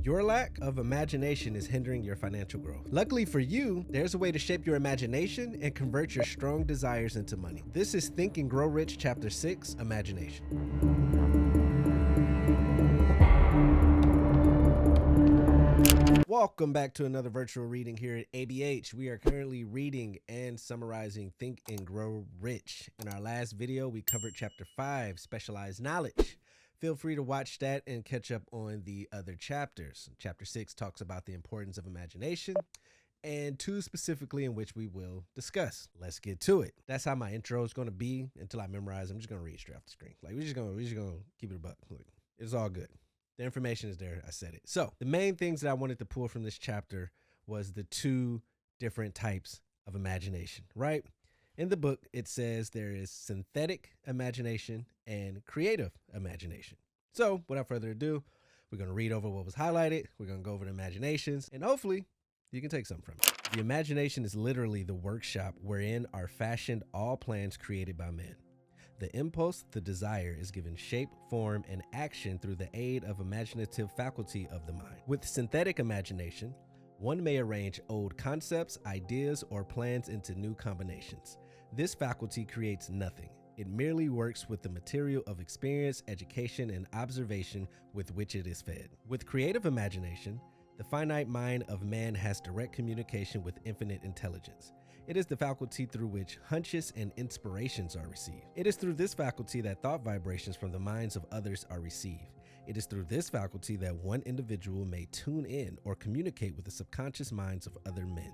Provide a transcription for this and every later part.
Your lack of imagination is hindering your financial growth. Luckily for you, there's a way to shape your imagination and convert your strong desires into money. This is Think and Grow Rich, Chapter 6, Imagination. Welcome back to another virtual reading here at ABH. We are currently reading and summarizing Think and Grow Rich. In our last video, we covered Chapter 5, Specialized Knowledge. Feel free to watch that and catch up on the other chapters. Chapter 6 talks about the importance of imagination, and 2 specifically in which we will discuss. Let's get to it. That's how my intro is going to be until I memorize. I'm just going to read straight off the screen. Like we're just going to keep it a buck. Look, it's all good. The information is there. I said it. So the main things that I wanted to pull from this chapter was the 2 different types of imagination, right? In the book, it says there is synthetic imagination and creative imagination. So without further ado, we're going to read over what was highlighted. We're going to go over the imaginations, and hopefully you can take something from it. The imagination is literally the workshop wherein are fashioned all plans created by men. The impulse, the desire, is given shape, form, and action through the aid of imaginative faculty of the mind. With synthetic imagination, one may arrange old concepts, ideas, or plans into new combinations. This faculty creates nothing. It merely works with the material of experience, education, and observation with which it is fed. With creative imagination, the finite mind of man has direct communication with infinite intelligence. It is the faculty through which hunches and inspirations are received. It is through this faculty that thought vibrations from the minds of others are received. It is through this faculty that one individual may tune in or communicate with the subconscious minds of other men.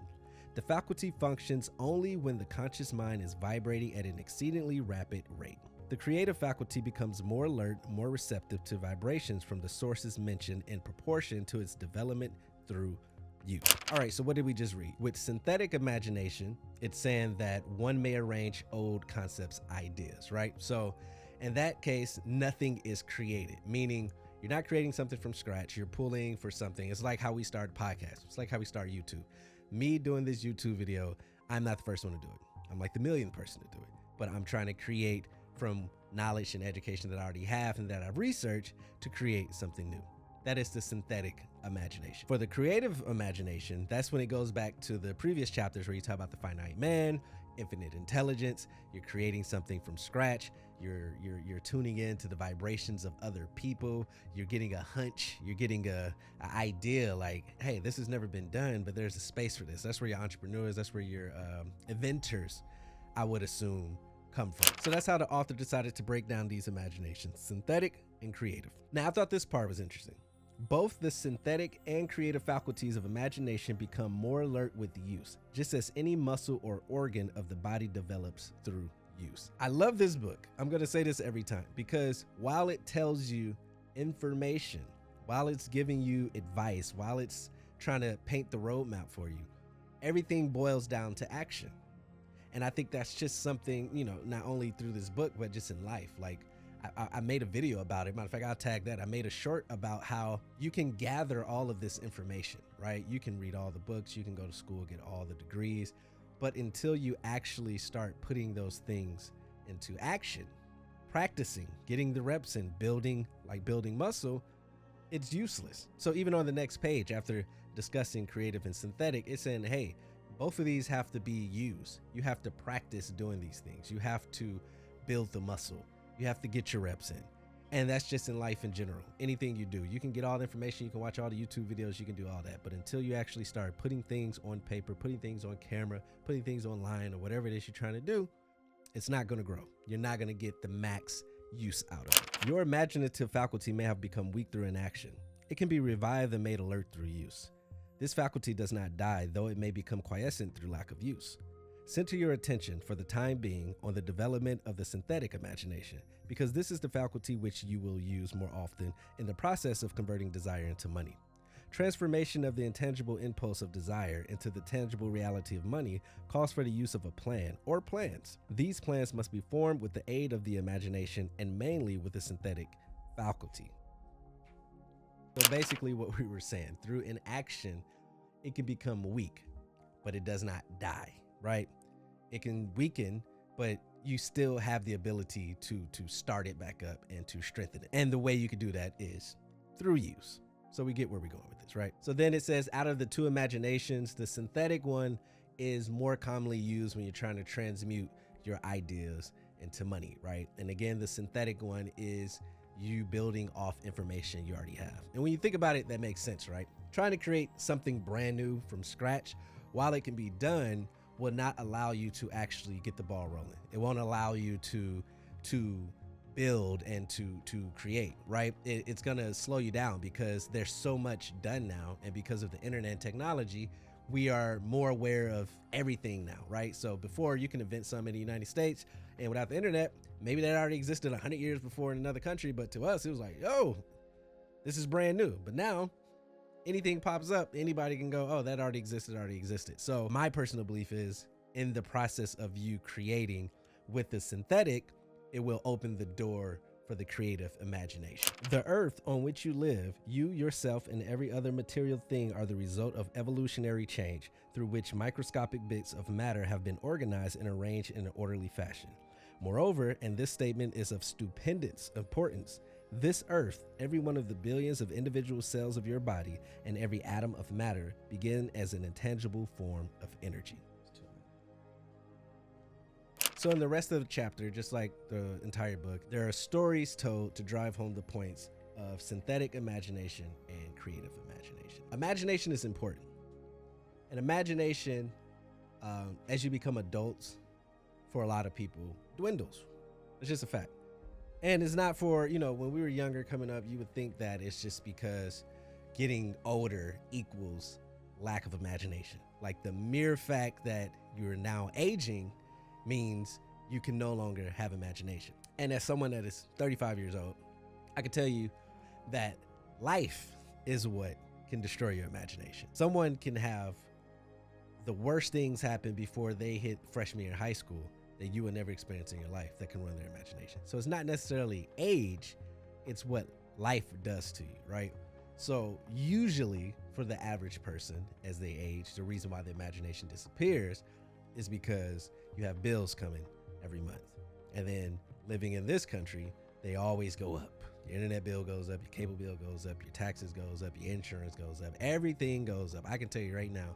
The faculty functions only when the conscious mind is vibrating at an exceedingly rapid rate. The creative faculty becomes more alert, more receptive to vibrations from the sources mentioned in proportion to its development through use. All right, so what did we just read? With synthetic imagination, it's saying that one may arrange old concepts, ideas, right? So in that case, nothing is created, meaning you're not creating something from scratch. You're pulling for something. It's like how we start podcasts. It's like how we start YouTube. Me doing this YouTube video, I'm not the first one to do it. I'm like the millionth person to do it, but I'm trying to create from knowledge and education that I already have and that I've researched to create something new. That is the synthetic imagination. For the creative imagination, that's when it goes back to the previous chapters where you talk about the finite man, infinite intelligence. You're creating something from scratch. You're tuning in to the vibrations of other people. You're getting a hunch. You're getting a idea like, hey, this has never been done, but there's a space for this. That's where your entrepreneurs, that's where your inventors, I would assume, come from. So that's how the author decided to break down these imaginations, synthetic and creative. Now, I thought this part was interesting. Both the synthetic and creative faculties of imagination become more alert with use, just as any muscle or organ of the body develops through use. I love this book. I'm going to say this every time because while it tells you information, while it's giving you advice, while it's trying to paint the roadmap for you, everything boils down to action. And I think that's just something, not only through this book, but just in life. Like I made a video about it. Matter of fact, I'll tag that. I made a short about how you can gather all of this information, right? You can read all the books, you can go to school, get all the degrees, but until you actually start putting those things into action, practicing, getting the reps in, building muscle, it's useless. So even on the next page, after discussing creative and synthetic, it's saying, hey, both of these have to be used. You have to practice doing these things. You have to build the muscle. You have to get your reps in. And that's just in life in general. Anything you do, you can get all the information, you can watch all the YouTube videos, you can do all that. But until you actually start putting things on paper, putting things on camera, putting things online, or whatever it is you're trying to do, it's not going to grow. You're not going to get the max use out of it. Your imaginative faculty may have become weak through inaction. It can be revived and made alert through use. This faculty does not die, though it may become quiescent through lack of use. Center your attention for the time being on the development of the synthetic imagination, because this is the faculty which you will use more often in the process of converting desire into money. Transformation of the intangible impulse of desire into the tangible reality of money calls for the use of a plan or plans. These plans must be formed with the aid of the imagination and mainly with the synthetic faculty. So basically what we were saying, through inaction, it can become weak, but it does not die, right? It can weaken, but you still have the ability to start it back up and to strengthen it. And the way you can do that is through use. So we get where we're going with this, right? So then it says, out of the two imaginations, the synthetic one is more commonly used when you're trying to transmute your ideas into money, right? And again, the synthetic one is you building off information you already have. And when you think about it, that makes sense, right? Trying to create something brand new from scratch, while it can be done, will not allow you to actually get the ball rolling. It won't allow you to build and to create, right? It's gonna slow you down because there's so much done now, and because of the internet and technology, we are more aware of everything now, right? So before, you can invent something in the United States, and without the internet, maybe that already existed 100 years before in another country, but to us, it was like, yo, this is brand new. But now, anything pops up, anybody can go, oh, that already existed. So my personal belief is, in the process of you creating with the synthetic, it will open the door for the creative imagination. The earth on which you live, you yourself and every other material thing are the result of evolutionary change through which microscopic bits of matter have been organized and arranged in an orderly fashion. Moreover, and this statement is of stupendous importance, this earth, every one of the billions of individual cells of your body, and every atom of matter begin as an intangible form of energy. So in the rest of the chapter, just like the entire book, there are stories told to drive home the points of synthetic imagination and creative imagination. Imagination is important. And imagination, as you become adults, for a lot of people, dwindles. It's just a fact. And it's not for, when we were younger coming up, you would think that it's just because getting older equals lack of imagination. Like the mere fact that you're now aging means you can no longer have imagination. And as someone that is 35 years old, I can tell you that life is what can destroy your imagination. Someone can have the worst things happen before they hit freshman year of high school that you will never experience in your life that can run their imagination. So it's not necessarily age, it's what life does to you, right? So usually for the average person, as they age, the reason why the imagination disappears is because you have bills coming every month. And then living in this country, they always go up. Your internet bill goes up, your cable bill goes up, your taxes goes up, your insurance goes up, everything goes up. I can tell you right now,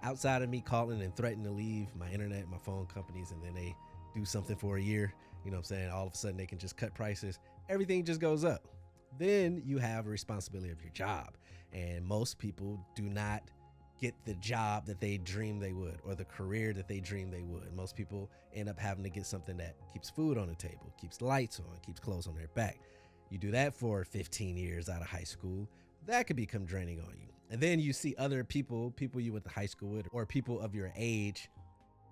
outside of me calling and threatening to leave my internet, my phone companies, and then they do something for a year, you know what I'm saying? All of a sudden they can just cut prices. Everything just goes up. Then you have a responsibility of your job. And most people do not get the job that they dream they would, or the career that they dream they would. Most people end up having to get something that keeps food on the table, keeps the lights on, keeps clothes on their back. You do that for 15 years out of high school, that could become draining on you. And then you see other people you went to high school with, or people of your age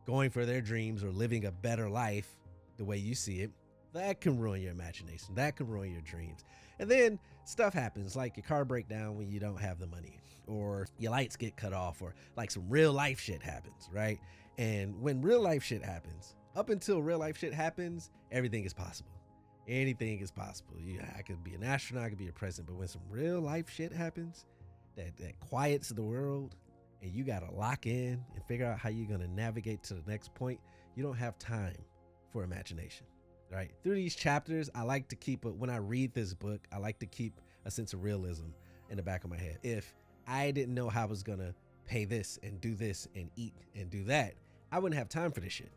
going for their dreams or living a better life the way you see it. That can ruin your imagination. That can ruin your dreams. And then stuff happens, like your car break down when you don't have the money, or your lights get cut off, or like some real life shit happens, right? And when real life shit happens, up until real life shit happens, everything is possible. Anything is possible. I could be an astronaut, I could be a president, but when some real life shit happens that quiets the world, and you got to lock in and figure out how you're going to navigate to the next point, you don't have time for imagination. Right. Through these chapters, I like to keep when I read this book, I like to keep a sense of realism in the back of my head. If I didn't know how I was going to pay this and do this and eat and do that, I wouldn't have time for this shit.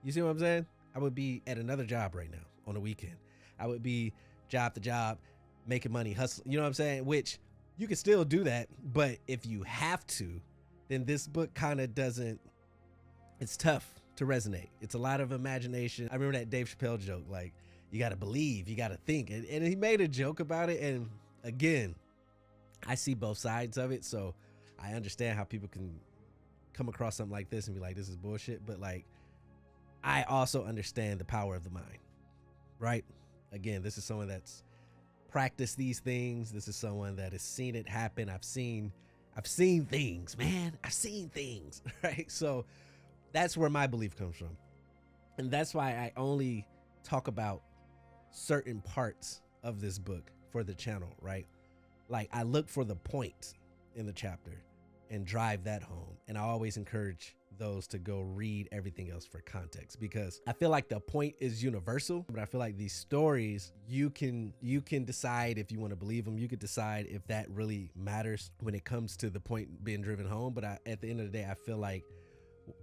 You see what I'm saying? I would be at another job right now on the weekend. I would be job to job, making money, hustling. You know what I'm saying? Which you can still do that. But if you have to, then this book kind of doesn't, it's tough to resonate. It's a lot of imagination. I remember that Dave Chappelle joke, like, you got to believe, you got to think. And he made a joke about it. And again, I see both sides of it. So I understand how people can come across something like this and be like, this is bullshit. But like, I also understand the power of the mind, right? Again, this is someone that's practiced these things. This is someone that has seen it happen. I've seen things, man. I've seen things, right? So that's where my belief comes from. And that's why I only talk about certain parts of this book for the channel, right? Like I look for the point in the chapter. and drive that home. And I always encourage those to go read everything else for context, because I feel like the point is universal, but I feel like these stories, you can decide if you want to believe them. You could decide if that really matters when it comes to the point being driven home. But at the end of the day, I feel like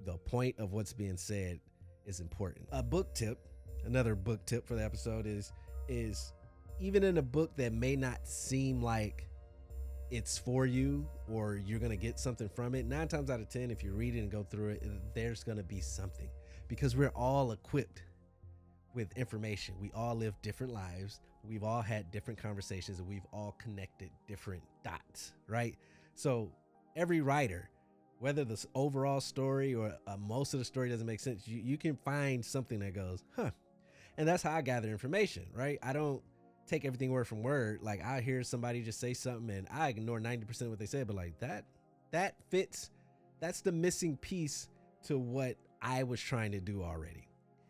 the point of what's being said is important. A book tip, another book tip for the episode is even in a book that may not seem like it's for you or you're going to get something from it, 9 times out of 10, if you read it and go through it, there's going to be something, because we're all equipped with information. We all live different lives. We've all had different conversations, and we've all connected different dots, right? So every writer, whether the overall story or most of the story doesn't make sense, you can find something that goes, huh. And that's how I gather information, right? I don't take everything word from word. Like, I hear somebody just say something and I ignore 90% of what they say, but like that fits. That's the missing piece to what I was trying to do already.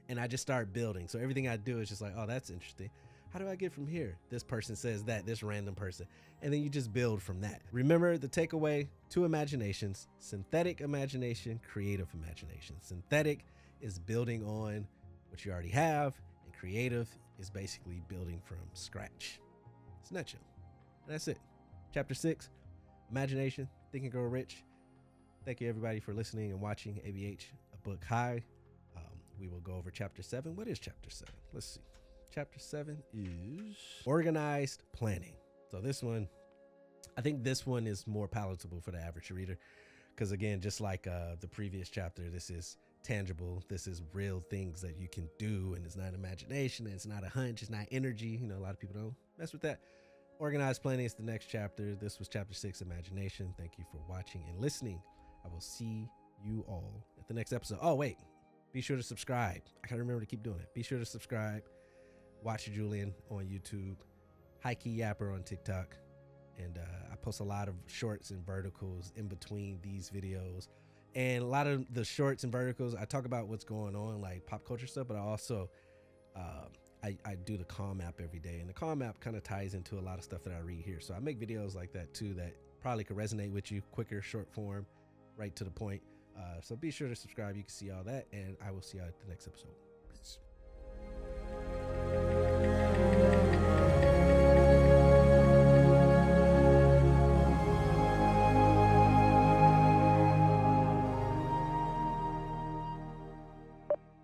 And I just start building. So everything I do is just like, oh, that's interesting. How do I get from here? This person says that, this random person. And then you just build from that. Remember the takeaway: 2 imaginations: synthetic imagination, creative imagination. Synthetic is building on what you already have, and creative is basically building from scratch. It's a nutshell. And that's it. Chapter 6, imagination, Think and Grow Rich. Thank you everybody for listening and watching ABH, A Book High. We will go over chapter 7. What is chapter 7? Let's see. Chapter 7 is organized planning. So this one, I think this one is more palatable for the average reader, because again, just like the previous chapter, this is tangible. This is real things that you can do, and it's not imagination, and it's not a hunch, it's not energy. You know, a lot of people don't mess with that. Organized planning is the next chapter. This was chapter 6, imagination. Thank you for watching and listening. I will see you all at the next episode. Oh wait, be sure to subscribe. I gotta remember to keep doing it. Be sure to subscribe. Watch Julian on YouTube, High Key Yapper on TikTok, and I post a lot of shorts and verticals in between these videos. And a lot of the shorts and verticals, I talk about what's going on, like pop culture stuff, but I also I do the Calm app every day, and the Calm app kind of ties into a lot of stuff that I read here. So I make videos like that too that probably could resonate with you, quicker, short form, right to the point. So be sure to subscribe. You can see all that, and I will see you at the next episode.